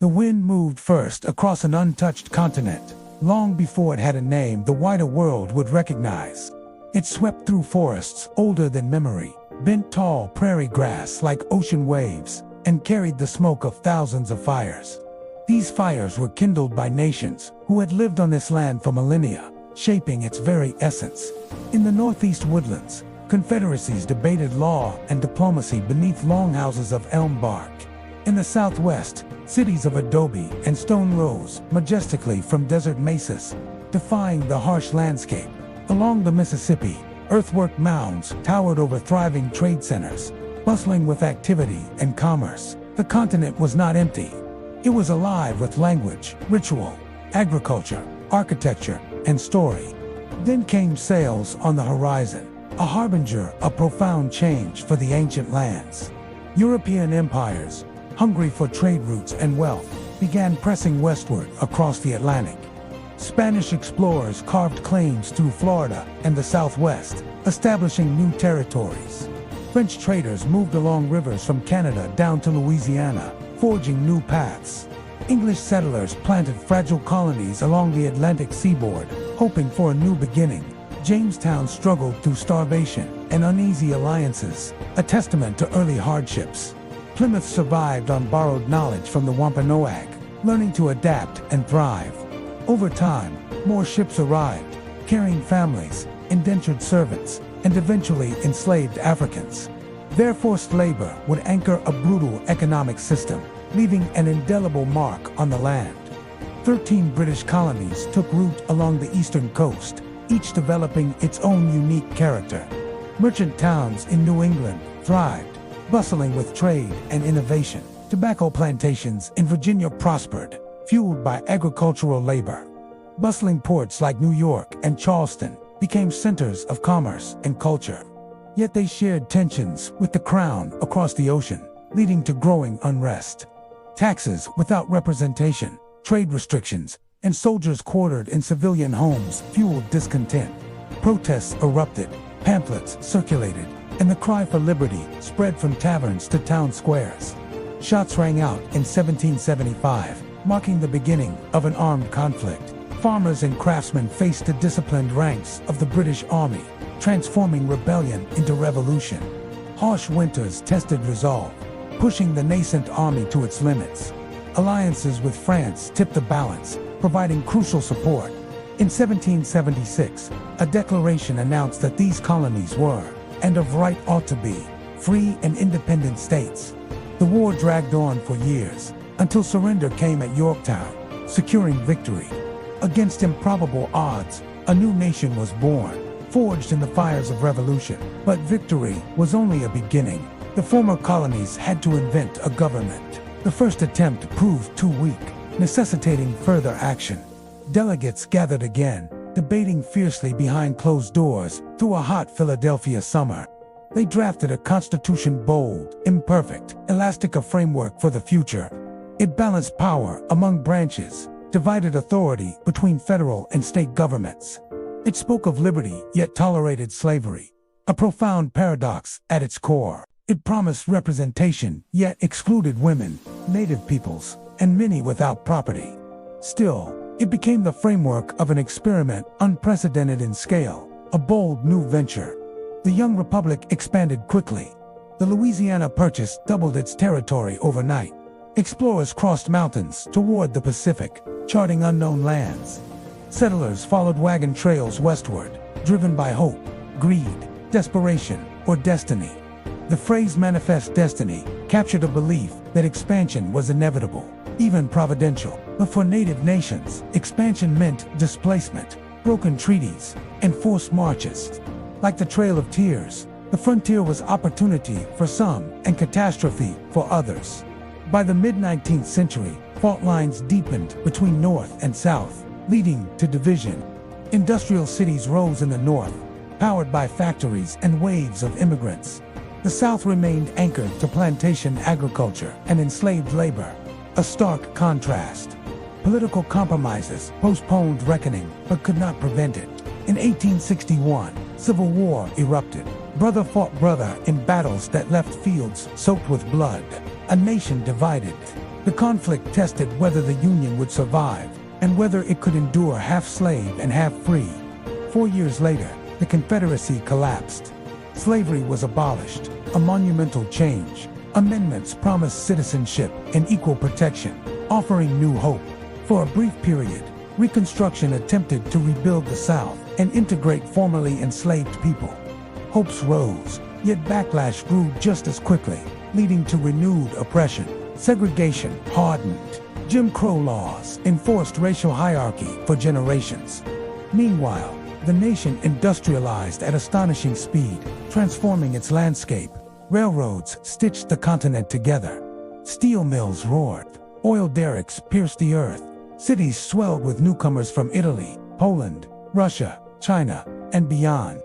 The wind moved first across an untouched continent, long before it had a name the wider world would recognize. It swept through forests older than memory, bent tall prairie grass like ocean waves, and carried the smoke of thousands of fires. These fires were kindled by nations who had lived on this land for millennia, shaping its very essence. In the northeast woodlands, confederacies debated law and diplomacy beneath longhouses of elm bark. In the southwest, cities of adobe and stone rose majestically from desert mesas, defying the harsh landscape. Along the Mississippi, earthwork mounds towered over thriving trade centers, bustling with activity and commerce. The continent was not empty. It was alive with language, ritual, agriculture, architecture, and story. Then came sails on the horizon, a harbinger of profound change for the ancient lands. European empires, hungry for trade routes and wealth, began pressing westward across the Atlantic. Spanish explorers carved claims through Florida and the Southwest, establishing new territories. French traders moved along rivers from Canada down to Louisiana, forging new paths. English settlers planted fragile colonies along the Atlantic seaboard, hoping for a new beginning. Jamestown struggled through starvation and uneasy alliances, a testament to early hardships. Plymouth survived on borrowed knowledge from the Wampanoag, learning to adapt and thrive. Over time, more ships arrived, carrying families, indentured servants, and eventually enslaved Africans. Their forced labor would anchor a brutal economic system, leaving an indelible mark on the land. 13 British colonies took root along the eastern coast, each developing its own unique character. Merchant towns in New England thrived, bustling with trade and innovation. Tobacco plantations in Virginia prospered, fueled by agricultural labor. Bustling ports like New York and Charleston became centers of commerce and culture. Yet they shared tensions with the crown across the ocean, leading to growing unrest. Taxes without representation, trade restrictions, and soldiers quartered in civilian homes fueled discontent. Protests erupted, pamphlets circulated, and the cry for liberty spread from taverns to town squares. Shots rang out in 1775, marking the beginning of an armed conflict. Farmers and craftsmen faced the disciplined ranks of the British Army, transforming rebellion into revolution. Harsh winters tested resolve, pushing the nascent army to its limits. Alliances with France tipped the balance, providing crucial support. In 1776, a declaration announced that these colonies were, and of right ought to be, free and independent states. The war dragged on for years, until surrender came at Yorktown, securing victory. Against improbable odds, a new nation was born, forged in the fires of revolution. But victory was only a beginning. The former colonies had to invent a government. The first attempt proved too weak, necessitating further action. Delegates gathered again, debating fiercely behind closed doors through a hot Philadelphia summer. They drafted a constitution bold, imperfect, elastic a framework for the future. It balanced power among branches, divided authority between federal and state governments. It spoke of liberty yet tolerated slavery, a profound paradox at its core. It promised representation yet excluded women, native peoples, and many without property. Still, it became the framework of an experiment unprecedented in scale, a bold new venture. The young republic expanded quickly. The Louisiana Purchase doubled its territory overnight. Explorers crossed mountains toward the Pacific, charting unknown lands. Settlers followed wagon trails westward, driven by hope, greed, desperation, or destiny. The phrase manifest destiny captured a belief that expansion was inevitable, even providential. But for native nations, expansion meant displacement, broken treaties, and forced marches. Like the Trail of Tears, the frontier was opportunity for some and catastrophe for others. By the mid-19th century, fault lines deepened between North and South, leading to division. Industrial cities rose in the North, powered by factories and waves of immigrants. The South remained anchored to plantation agriculture and enslaved labor, a stark contrast. Political compromises postponed reckoning but could not prevent it. In 1861, civil war erupted. Brother fought brother in battles that left fields soaked with blood. A nation divided. The conflict tested whether the Union would survive and whether it could endure half slave and half free. 4 years later, the Confederacy collapsed. Slavery was abolished, a monumental change. Amendments promised citizenship and equal protection, offering new hope. For a brief period, Reconstruction attempted to rebuild the South and integrate formerly enslaved people. Hopes rose, yet backlash grew just as quickly, leading to renewed oppression. Segregation hardened. Jim Crow laws enforced racial hierarchy for generations. Meanwhile, the nation industrialized at astonishing speed, transforming its landscape. Railroads stitched the continent together. Steel mills roared. Oil derricks pierced the earth. Cities swelled with newcomers from Italy, Poland, Russia, China, and beyond.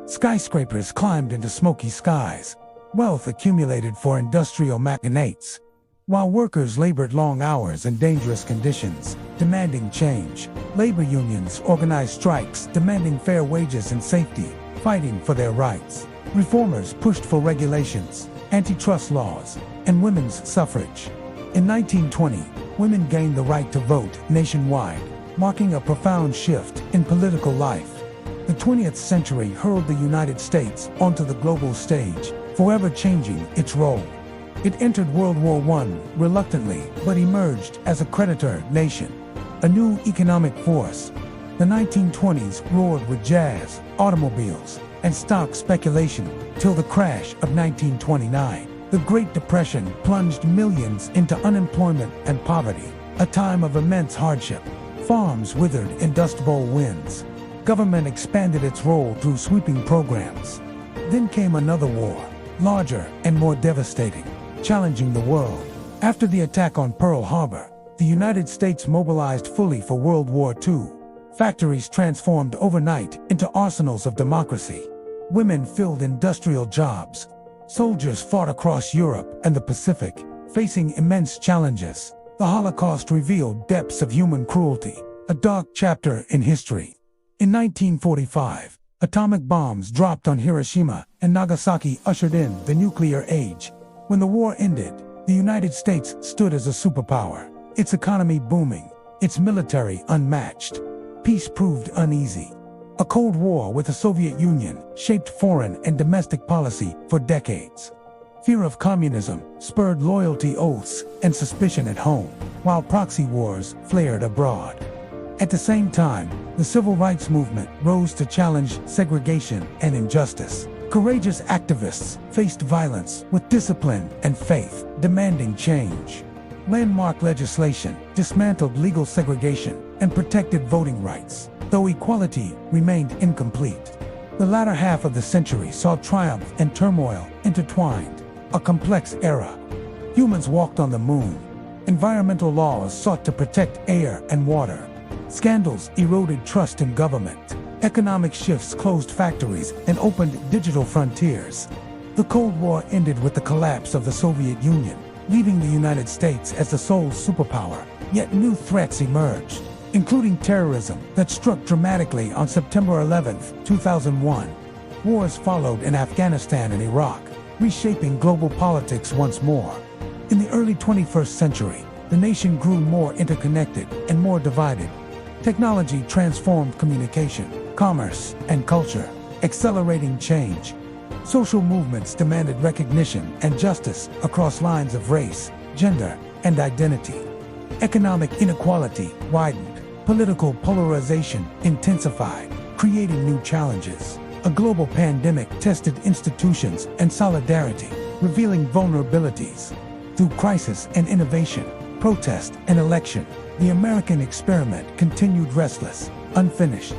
Skyscrapers climbed into smoky skies. Wealth accumulated for industrial magnates, while workers labored long hours in dangerous conditions, demanding change. Labor unions organized strikes demanding fair wages and safety, fighting for their rights. Reformers pushed for regulations, antitrust laws, and women's suffrage. In 1920, women gained the right to vote nationwide, marking a profound shift in political life. The 20th century hurled the United States onto the global stage, forever changing its role. It entered World War I reluctantly, but emerged as a creditor nation, a new economic force. The 1920s roared with jazz, automobiles, and stock speculation, till the crash of 1929. The Great Depression plunged millions into unemployment and poverty, a time of immense hardship. Farms withered in Dust Bowl winds. Government expanded its role through sweeping programs. Then came another war, larger and more devastating, challenging the world. After the attack on Pearl Harbor, the United States mobilized fully for World War II. Factories transformed overnight into arsenals of democracy. Women filled industrial jobs. Soldiers fought across Europe and the Pacific, facing immense challenges. The Holocaust revealed depths of human cruelty, a dark chapter in history. In 1945, atomic bombs dropped on Hiroshima and Nagasaki ushered in the nuclear age. When the war ended, the United States stood as a superpower, its economy booming, its military unmatched. Peace proved uneasy. A Cold War with the Soviet Union shaped foreign and domestic policy for decades. Fear of communism spurred loyalty oaths and suspicion at home, while proxy wars flared abroad. At the same time, the civil rights movement rose to challenge segregation and injustice. Courageous activists faced violence with discipline and faith, demanding change. Landmark legislation dismantled legal segregation and protected voting rights, though equality remained incomplete. The latter half of the century saw triumph and turmoil intertwined, a complex era. Humans walked on the moon. Environmental laws sought to protect air and water. Scandals eroded trust in government. Economic shifts closed factories and opened digital frontiers. The Cold War ended with the collapse of the Soviet Union, leaving the United States as the sole superpower. Yet new threats emerged, including terrorism that struck dramatically on September 11, 2001. Wars followed in Afghanistan and Iraq, reshaping global politics once more. In the early 21st century, the nation grew more interconnected and more divided. Technology transformed communication, commerce, and culture, accelerating change. Social movements demanded recognition and justice across lines of race, gender, and identity. Economic inequality widened. Political polarization intensified, creating new challenges. A global pandemic tested institutions and solidarity, revealing vulnerabilities. Through crisis and innovation, protest and election, the American experiment continued restless, unfinished.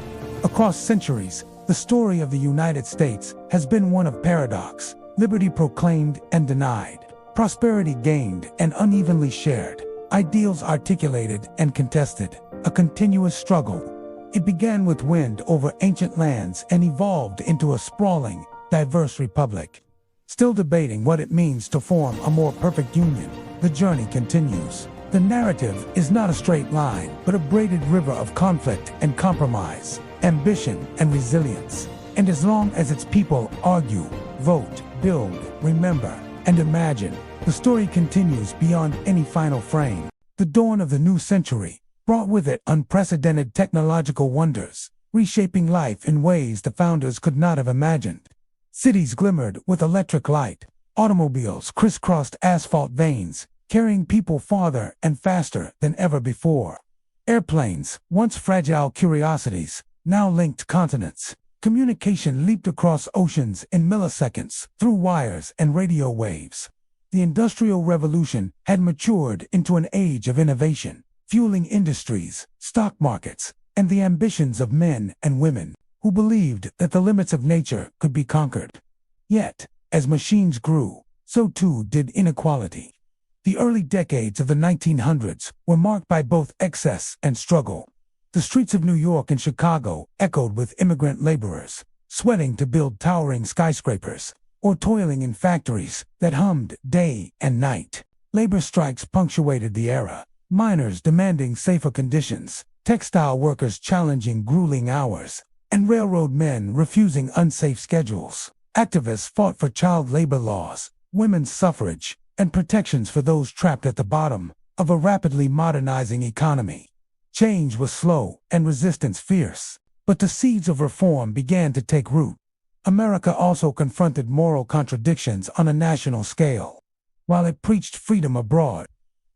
Across centuries, the story of the United States has been one of paradox, liberty proclaimed and denied, prosperity gained and unevenly shared, ideals articulated and contested, a continuous struggle. It began with wind over ancient lands and evolved into a sprawling, diverse republic. Still debating what it means to form a more perfect union, the journey continues. The narrative is not a straight line, but a braided river of conflict and compromise, ambition and resilience. And as long as its people argue, vote, build, remember, and imagine, The story continues beyond any final frame. The dawn of the new century brought with it unprecedented technological wonders, reshaping life in ways the founders could not have imagined. Cities glimmered with electric light. Automobiles crisscrossed asphalt veins, carrying people farther and faster than ever before. Airplanes, once fragile curiosities, now linked continents. Communication leaped across oceans in milliseconds through wires and radio waves. The Industrial Revolution had matured into an age of innovation, fueling industries, stock markets, and the ambitions of men and women who believed that the limits of nature could be conquered. Yet, as machines grew, so too did inequality. The early decades of the 1900s were marked by both excess and struggle. The streets of New York and Chicago echoed with immigrant laborers, sweating to build towering skyscrapers, or toiling in factories that hummed day and night. Labor strikes punctuated the era, miners demanding safer conditions, textile workers challenging grueling hours, and railroad men refusing unsafe schedules. Activists fought for child labor laws, women's suffrage, and protections for those trapped at the bottom of a rapidly modernizing economy. Change was slow and resistance fierce, but the seeds of reform began to take root. America also confronted moral contradictions on a national scale. While it preached freedom abroad,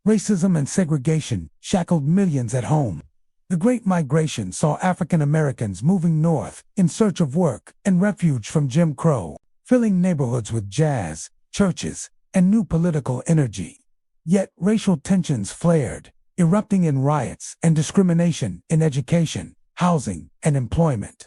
racism and segregation shackled millions at home. The Great Migration saw African Americans moving north in search of work and refuge from Jim Crow, filling neighborhoods with jazz, churches, and new political energy. Yet racial tensions flared, erupting in riots and discrimination in education, housing, and employment.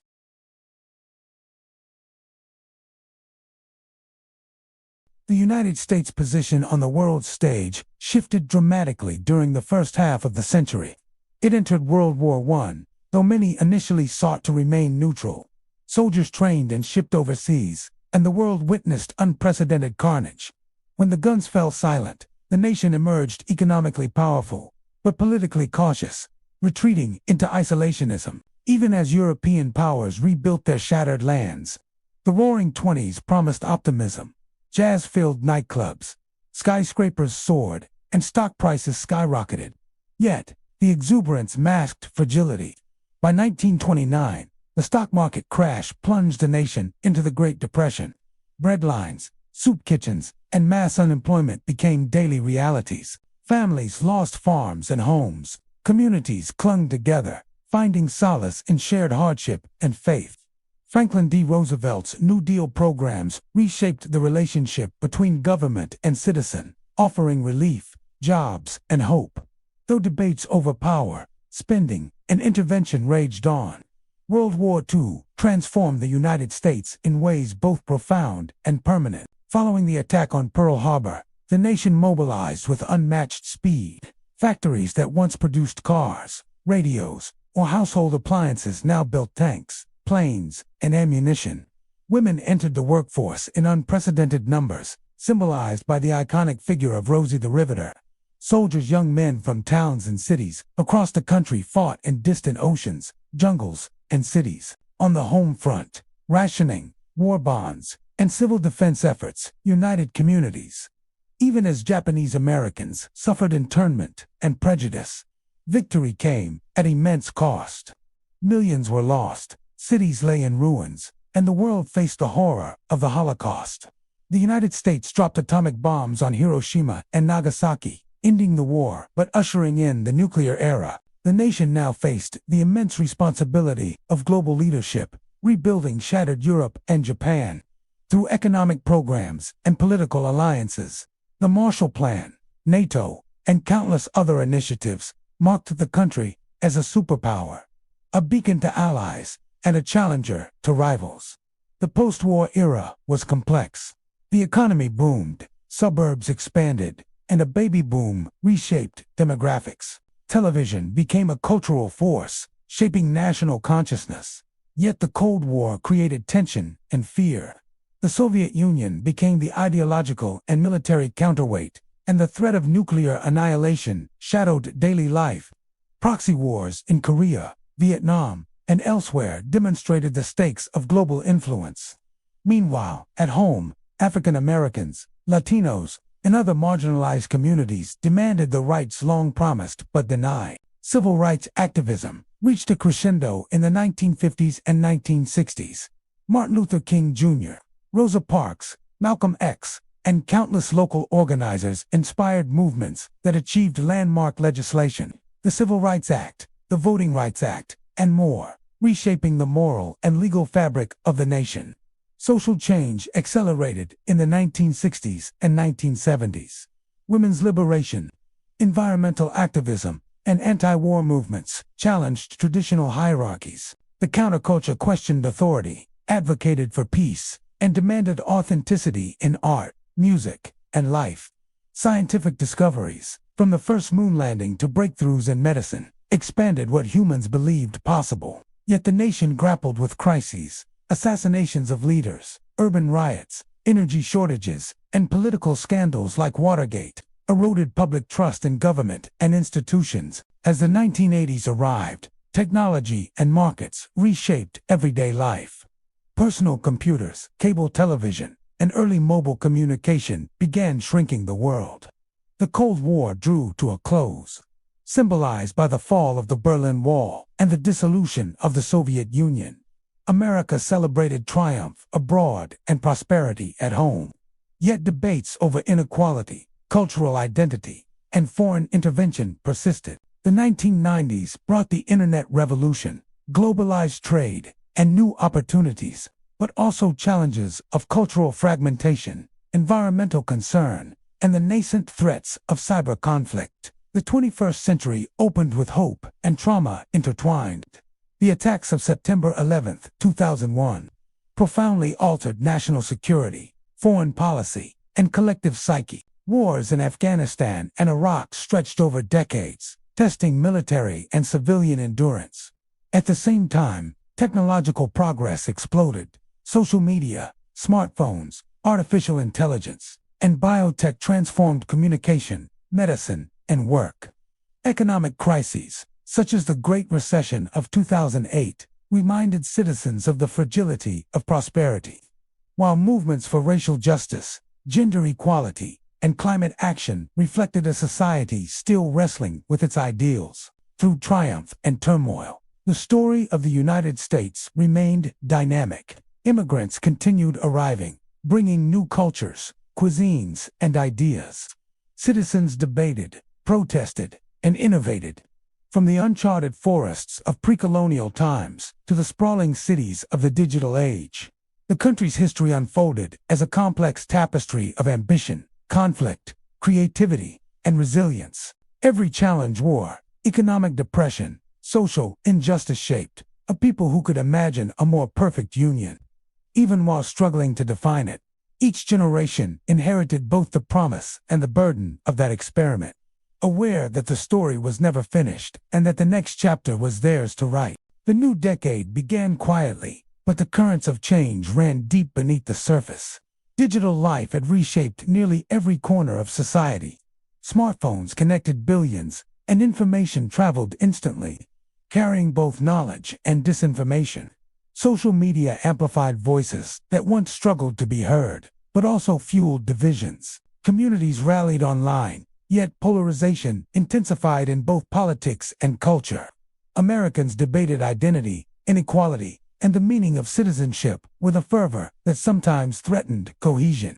The United States' position on the world stage shifted dramatically during the first half of the century. It entered World War I, though many initially sought to remain neutral. Soldiers trained and shipped overseas, and the world witnessed unprecedented carnage. When the guns fell silent, the nation emerged economically powerful, but politically cautious, retreating into isolationism, even as European powers rebuilt their shattered lands. The Roaring Twenties promised optimism. Jazz-filled nightclubs, skyscrapers soared, and stock prices skyrocketed. Yet, the exuberance masked fragility. By 1929, the stock market crash plunged the nation into the Great Depression. Breadlines, soup kitchens, and mass unemployment became daily realities. Families lost farms and homes. Communities clung together, finding solace in shared hardship and faith. Franklin D. Roosevelt's New Deal programs reshaped the relationship between government and citizen, offering relief, jobs, and hope. Though debates over power, spending, and intervention raged on, World War II transformed the United States in ways both profound and permanent. Following the attack on Pearl Harbor, the nation mobilized with unmatched speed. Factories that once produced cars, radios, or household appliances now built tanks, planes, and ammunition. Women entered the workforce in unprecedented numbers, symbolized by the iconic figure of Rosie the Riveter. Soldiers, young men from towns and cities across the country fought in distant oceans, jungles, and cities. On the home front, rationing, war bonds, and civil defense efforts united communities. Even as Japanese Americans suffered internment and prejudice, victory came at immense cost. Millions were lost. Cities lay in ruins, and the world faced the horror of the Holocaust. The United States dropped atomic bombs on Hiroshima and Nagasaki, ending the war but ushering in the nuclear era. The nation now faced the immense responsibility of global leadership, rebuilding shattered Europe and Japan. Through economic programs and political alliances, the Marshall Plan, NATO, and countless other initiatives marked the country as a superpower, a beacon to allies, and a challenger to rivals. The post-war era was complex. The economy boomed, suburbs expanded, and a baby boom reshaped demographics. Television became a cultural force, shaping national consciousness. Yet the Cold War created tension and fear. The Soviet Union became the ideological and military counterweight, and the threat of nuclear annihilation shadowed daily life. Proxy wars in Korea, Vietnam, and elsewhere demonstrated the stakes of global influence. Meanwhile, at home, African Americans, Latinos, and other marginalized communities demanded the rights long promised but denied. Civil rights activism reached a crescendo in the 1950s and 1960s. Martin Luther King Jr., Rosa Parks, Malcolm X, and countless local organizers inspired movements that achieved landmark legislation, the Civil Rights Act, the Voting Rights Act, and more, reshaping the moral and legal fabric of the nation. Social change accelerated in the 1960s and 1970s. Women's liberation, environmental activism, and anti-war movements challenged traditional hierarchies. The counterculture questioned authority, advocated for peace, and demanded authenticity in art, music, and life. Scientific discoveries, from the first moon landing to breakthroughs in medicine, expanded what humans believed possible. Yet the nation grappled with crises, assassinations of leaders, urban riots, energy shortages, and political scandals like Watergate eroded public trust in government and institutions. As the 1980s arrived, technology and markets reshaped everyday life. Personal computers, cable television, and early mobile communication began shrinking the world. The Cold War drew to a close, symbolized by the fall of the Berlin Wall and the dissolution of the Soviet Union. America celebrated triumph abroad and prosperity at home. Yet debates over inequality, cultural identity, and foreign intervention persisted. The 1990s brought the internet revolution, globalized trade, and new opportunities, but also challenges of cultural fragmentation, environmental concern, and the nascent threats of cyber conflict. The 21st century opened with hope and trauma intertwined. The attacks of September 11, 2001, profoundly altered national security, foreign policy, and collective psyche. Wars in Afghanistan and Iraq stretched over decades, testing military and civilian endurance. At the same time, technological progress exploded. Social media, smartphones, artificial intelligence, and biotech transformed communication, medicine, and work. Economic crises, such as the Great Recession of 2008, reminded citizens of the fragility of prosperity. While movements for racial justice, gender equality, and climate action reflected a society still wrestling with its ideals. Through triumph and turmoil, the story of the United States remained dynamic. Immigrants continued arriving, bringing new cultures, cuisines, and ideas. Citizens debated, protested, and innovated. From the uncharted forests of pre-colonial times to the sprawling cities of the digital age, the country's history unfolded as a complex tapestry of ambition, conflict, creativity, and resilience. Every challenge, war, economic depression, social injustice shaped a people who could imagine a more perfect union. Even while struggling to define it, each generation inherited both the promise and the burden of that experiment, aware that the story was never finished and that the next chapter was theirs to write. The new decade began quietly, but the currents of change ran deep beneath the surface. Digital life had reshaped nearly every corner of society. Smartphones connected billions, and information traveled instantly, carrying both knowledge and disinformation. Social media amplified voices that once struggled to be heard, but also fueled divisions. Communities rallied online, yet polarization intensified in both politics and culture. Americans debated identity, inequality, and the meaning of citizenship with a fervor that sometimes threatened cohesion.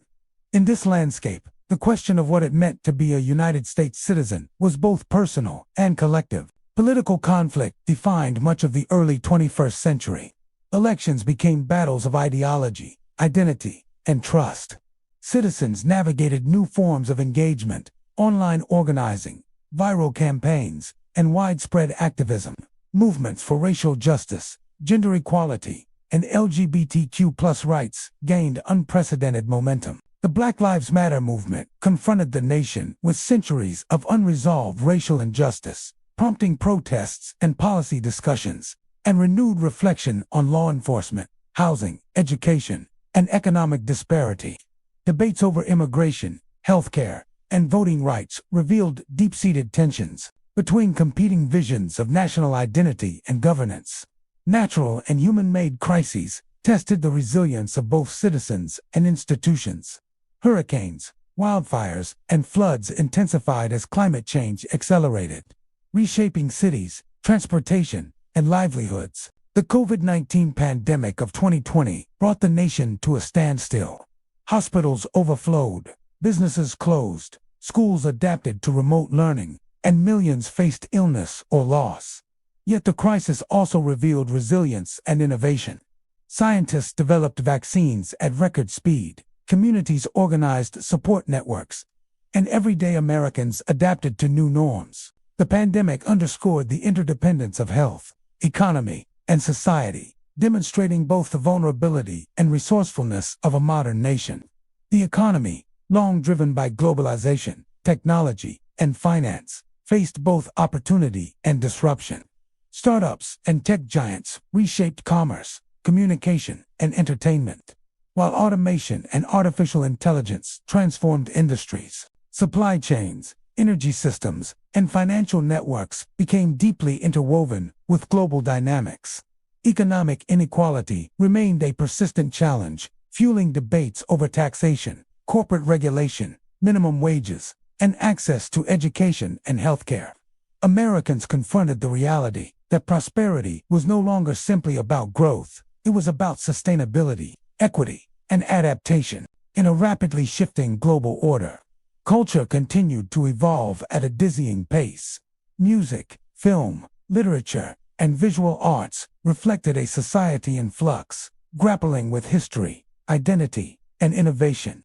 In this landscape, the question of what it meant to be a United States citizen was both personal and collective. Political conflict defined much of the early 21st century. Elections became battles of ideology, identity, and trust. Citizens navigated new forms of engagement, online organizing, viral campaigns, and widespread activism. Movements for racial justice, gender equality, and LGBTQ+ rights gained unprecedented momentum. The Black Lives Matter movement confronted the nation with centuries of unresolved racial injustice, prompting protests and policy discussions, and renewed reflection on law enforcement, housing, education, and economic disparity. Debates over immigration, healthcare, and voting rights revealed deep-seated tensions between competing visions of national identity and governance. Natural and human-made crises tested the resilience of both citizens and institutions. Hurricanes, Wildfires and floods intensified as climate change accelerated, reshaping cities, transportation, and livelihoods. The COVID-19 pandemic of 2020 brought the nation to a standstill. Hospitals overflowed, businesses closed, schools adapted to remote learning, and millions faced illness or loss. Yet the crisis also revealed resilience and innovation. Scientists developed vaccines at record speed, communities organized support networks, and everyday Americans adapted to new norms. The pandemic underscored the interdependence of health, economy, and society, demonstrating both the vulnerability and resourcefulness of a modern nation. The economy, long driven by globalization, technology, and finance, faced both opportunity and disruption. Startups and tech giants reshaped commerce, communication, and entertainment, while automation and artificial intelligence transformed industries. Supply chains, energy systems, and financial networks became deeply interwoven with global dynamics. Economic inequality remained a persistent challenge, fueling debates over taxation, corporate regulation, minimum wages, and access to education and healthcare. Americans confronted the reality that prosperity was no longer simply about growth. It was about sustainability, equity, and adaptation in a rapidly shifting global order. Culture continued to evolve at a dizzying pace. Music, film, literature, and visual arts reflected a society in flux, grappling with history, identity, and innovation.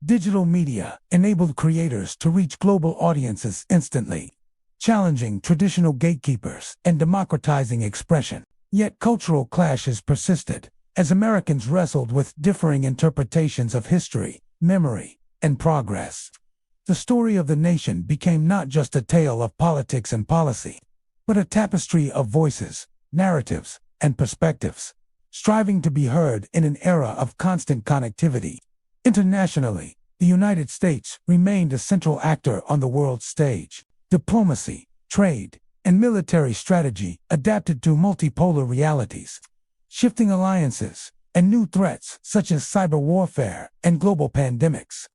Digital media enabled creators to reach global audiences instantly, challenging traditional gatekeepers and democratizing expression. Yet cultural clashes persisted as Americans wrestled with differing interpretations of history, memory, and progress. The story of the nation became not just a tale of politics and policy, but a tapestry of voices, narratives, and perspectives, striving to be heard in an era of constant connectivity. Internationally, the United States remained a central actor on the world stage. Diplomacy, trade, and military strategy adapted to multipolar realities, shifting alliances, and new threats such as cyber warfare and global pandemics.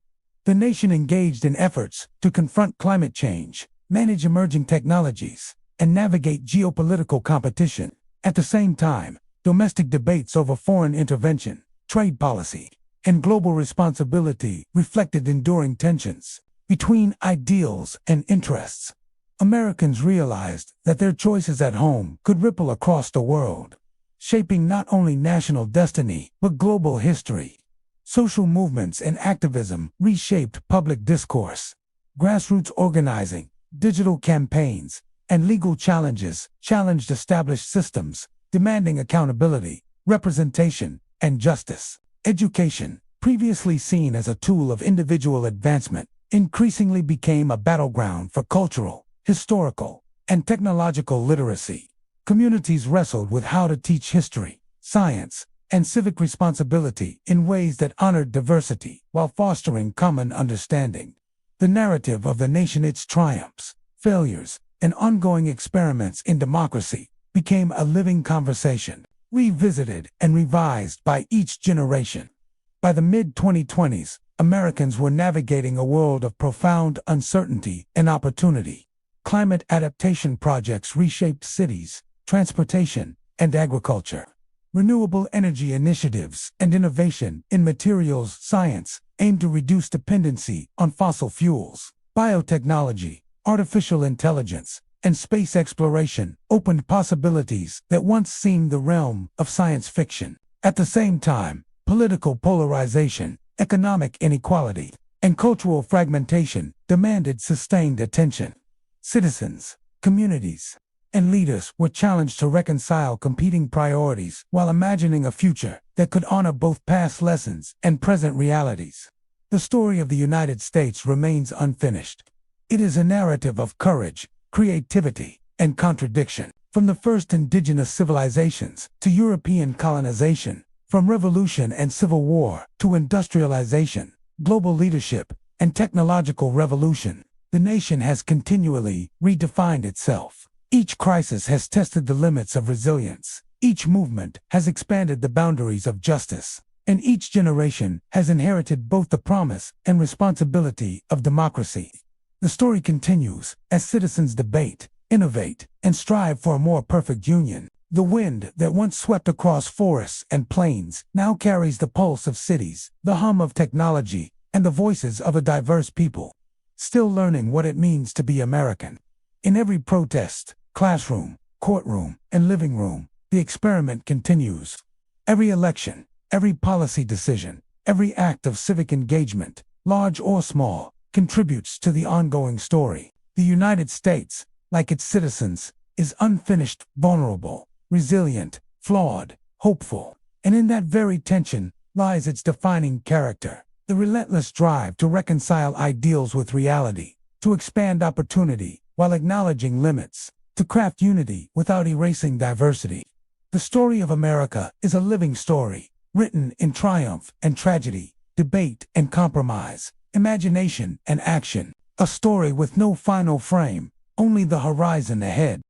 The nation engaged in efforts to confront climate change, manage emerging technologies, and navigate geopolitical competition. At the same time, domestic debates over foreign intervention, trade policy, and global responsibility reflected enduring tensions between ideals and interests. Americans realized that their choices at home could ripple across the world, shaping not only national destiny but global history. Social movements and activism reshaped public discourse. Grassroots organizing, digital campaigns, and legal challenges challenged established systems, demanding accountability, representation, and justice. Education, previously seen as a tool of individual advancement, increasingly became a battleground for cultural, historical, and technological literacy. Communities wrestled with how to teach history, science, and civic responsibility in ways that honored diversity while fostering common understanding. The narrative of the nation, its triumphs, failures, and ongoing experiments in democracy became a living conversation, revisited and revised by each generation. By the mid-2020s, Americans were navigating a world of profound uncertainty and opportunity. Climate adaptation projects reshaped cities, transportation, and agriculture. Renewable energy initiatives and innovation in materials science aimed to reduce dependency on fossil fuels. Biotechnology, artificial intelligence, and space exploration opened possibilities that once seemed the realm of science fiction. At the same time, political polarization, economic inequality, and cultural fragmentation demanded sustained attention. Citizens, communities, and leaders were challenged to reconcile competing priorities while imagining a future that could honor both past lessons and present realities. The story of the United States remains unfinished. It is a narrative of courage, creativity, and contradiction. From the first indigenous civilizations to European colonization, from revolution and civil war to industrialization, global leadership, and technological revolution, the nation has continually redefined itself. Each crisis has tested the limits of resilience. Each movement has expanded the boundaries of justice. and each generation has inherited both the promise and responsibility of democracy. The story continues as citizens debate, innovate, and strive for a more perfect union. The wind that once swept across forests and plains now carries the pulse of cities, the hum of technology, and the voices of a diverse people, still learning what it means to be American. In every protest, classroom, courtroom, and living room, the experiment continues. Every election, every policy decision, every act of civic engagement, large or small, contributes to the ongoing story. The United States, like its citizens, is unfinished, vulnerable, resilient, flawed, hopeful, and in that very tension lies its defining character. The relentless drive to reconcile ideals with reality, to expand opportunity while acknowledging limits, to craft unity without erasing diversity. The story of America is a living story, written in triumph and tragedy, debate and compromise, imagination and action. A story with no final frame, only the horizon ahead.